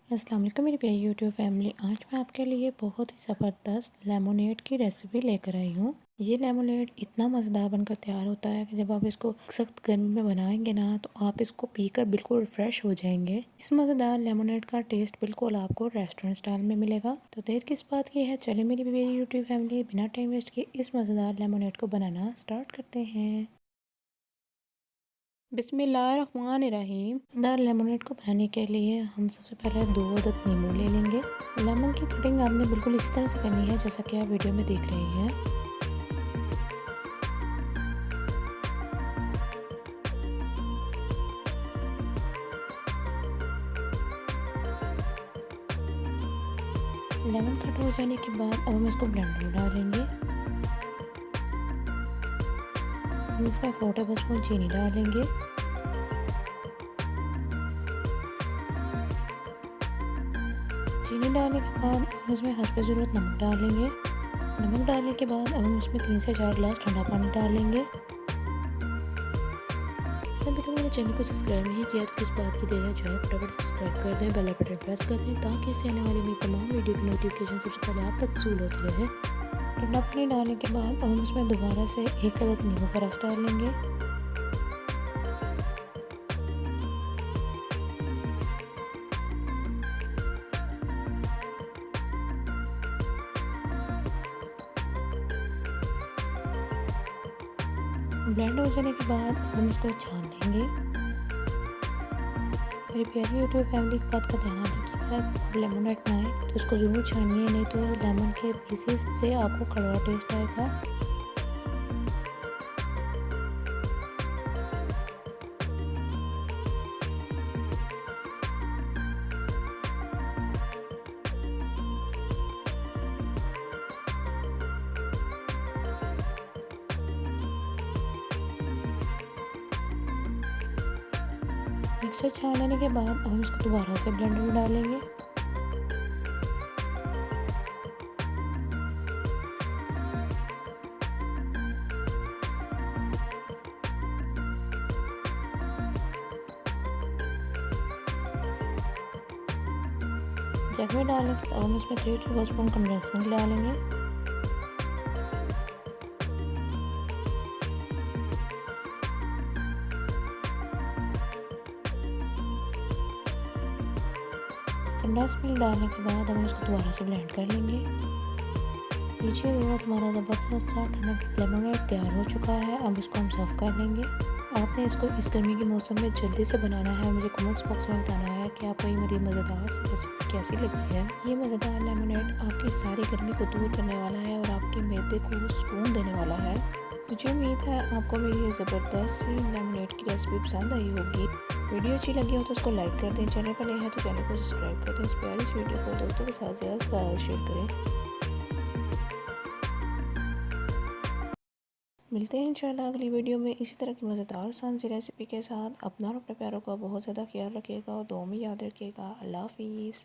अस्सलाम वालेकुम मेरी प्यारी यूट्यूब फैमिली। आज मैं आपके लिए बहुत ही ज़बरदस्त लेमोनेड की रेसिपी लेकर आई हूँ। ये लेमोनेड इतना मज़ेदार बनकर तैयार होता है कि जब आप इसको सख्त गर्मी में बनाएंगे ना तो आप इसको पीकर बिल्कुल फ्रेश हो जाएंगे। इस मज़ेदार लेमोनेड का टेस्ट बिल्कुल आपको रेस्टोरेंट स्टाइल में मिलेगा। तो देर किस बात की है, चले मेरी प्यारी यूट्यूब फैमिली बिना टाइम वेस्ट किए इस मज़ेदार लेमोनेड को बनाना स्टार्ट करते हैं। बिस्मिल्लाहिर्रहमानिर्रहीम। दार लेमोनेड को बनाने के लिए हम सबसे पहले 2 अदद नींबू ले लेंगे। लेमन की कटिंग आपने बिल्कुल इसी तरह से करनी है जैसा कि आप वीडियो में देख रहे हैं। लेमन कट हो जाने के बाद अब हम इसको ब्लेंडर में डालेंगे। हम इसमें 4 टेबलस्पून चीनी डालेंगे। चीनी डालने के बाद हम इसमें हस्ब ज़रूरत नमक डालेंगे। नमक डालने के बाद अब हम इसमें 3 से 4 गिलास ठंडा पानी डालेंगे। अभी तक मेरे चैनल को सब्सक्राइब नहीं किया तो किस बात की देर है, जो है फटाफट सब्सक्राइब कर दें, बेल बटन प्रेस कर दें ताकि इससे आने वाली मेरी तमाम वीडियो की नोटिफिकेशन सबसे पहले आप तक वसूल होती रहे। ठंडा पानी डालने के बाद अब हम इसमें दोबारा से 1 अदद नींबू का रस डाल लेंगे। ब्लेंड हो जाने के बाद हम इसको छान लेंगे। मेरी प्यारी यूट्यूब फैमिली की बात का ध्यान रखिएगा, जब लेमोनेड बनाएं तो इसको ज़रूर छानिए, नहीं तो लेमन के पीसेस से आपको कड़वा टेस्ट आएगा। मिक्सचर छान लेने के बाद अब हम इसको दोबारा से ब्लेंडर में डालेंगे। जग में डालने के बाद हम इसमें 3 टेबलस्पून कंडेंस मिल्क डालेंगे। कंडेंस मिल्क डालने के बाद हम इसको दोबारा से ब्लेंड कर लेंगे। लीजिए व्यूअर्स, हमारा ज़बरदस्त सा ठंडा लेमोनेड तैयार हो चुका है। अब इसको हम सर्व कर लेंगे। आपने इसको इस गर्मी के मौसम में जल्दी से बनाना है। मुझे कमेंट्स बॉक्स में बताना है कि आपको ये मेरी मज़ेदार सी रेसिपी कैसी लगी है। ये मज़ेदार लेमोनेड आपकी सारी गर्मी को दूर करने वाला है और आपके मैदे को सुकून देने वाला है। मुझे उम्मीद है आपको मेरी ये ज़बरदस्त सी लेमोनेड की रेसिपी पसंद आई होगी। वीडियो अच्छी लगी हो तो उसको लाइक कर दें, चैनल पर नए हैं तो चैनल को सब्सक्राइब कर दें। इस प्यारी सी वीडियो को दोस्तों के साथ ज़्यादा से ज़्यादा शेयर करें। मिलते हैं इंशाल्लाह अगली वीडियो में इसी तरह की मज़ेदार आसान सी रेसिपी के साथ। अपना और अपने प्यारों का बहुत ज़्यादा ख्याल रखिएगा और दुआ में याद रखिएगा। अल्लाह हाफिज़।